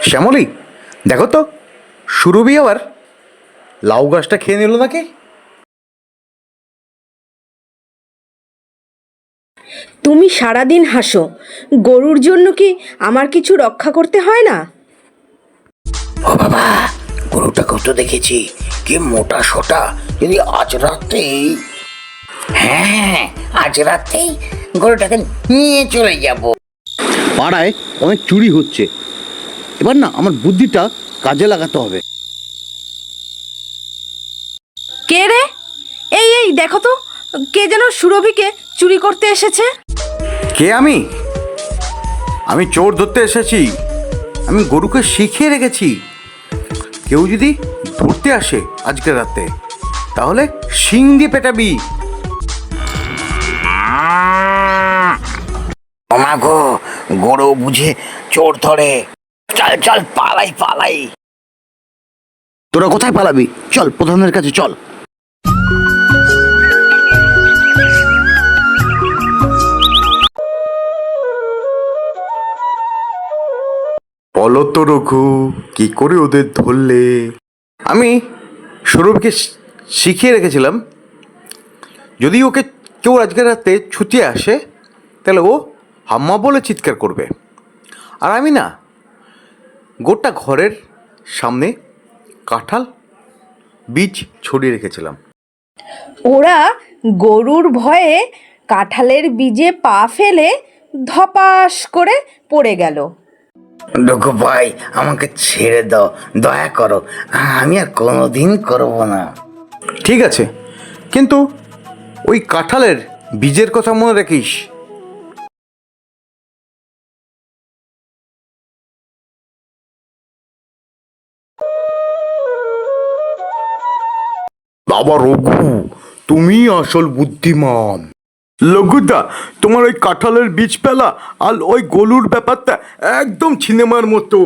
শ্যামলী, দেখো তো সুরভি আবার লাউ গাছটা খেয়ে নিল নাকি? তুমি সারাদিন হাসো, গরুর জন্য কি আমার কিছু রক্ষা করতে হয় না? ও বাবা, গরুটাকেও তো দেখেছি, কি মোটা সোটা। যদি আজ রাতেই, হ্যাঁ আজ রাতেই গরুটাকে নিয়ে চলে যাব। পাড়ায় অনেক চুরি হচ্ছে, এবার না আমার বুদ্ধিটা কাজে লাগাতে হবে। কে রে? এই এই দেখো তো, কে যেন সুরভিকে চুরি করতে এসেছে। কে? আমি চোর ধরতে এসেছি। আমি গরুকে শিখিয়ে রেখেছি, কেউ যদি ধরতে আসে আজকে রাতে তাহলে শিং দিয়ে পেটাবি। ওমা গো, গরু বুঝে চোর ধরে। চল চল, পালাই পালাই। তোরা কোথায় পালাবি? চল প্রধানের কাছে চল। বলো তো রঘু, কি করে ওদের ধরলে? আমি সৌরভকে শিখিয়ে রেখেছিলাম, যদি ওকে কেউ আজকে রাতে ছুটে আসে তাহলে ও হাম্মা বলে চিৎকার করবে। আর আমি না গোটা ঘরের সামনে কাঁঠাল বীজ ছড়িয়ে রেখেছিলাম। ওরা গরুর ভয়ে কাঁঠালের বীজে পা ফেলে ধপাস করে পড়ে গেল। রঘু ভাই, আমাকে ছেড়ে দাও, দয়া করো। আমি আর কোনোদিন করব না। ঠিক আছে, কিন্তু ওই কাঁঠালের বীজের কথা মনে রাখিস। বাবা রঘু, তুমি আসল বুদ্ধিমান। লঘুদা, তোমার ওই কাঁঠালের বীজ পেলা আর ওই গলুর ব্যাপারটা একদম সিনেমার মতো।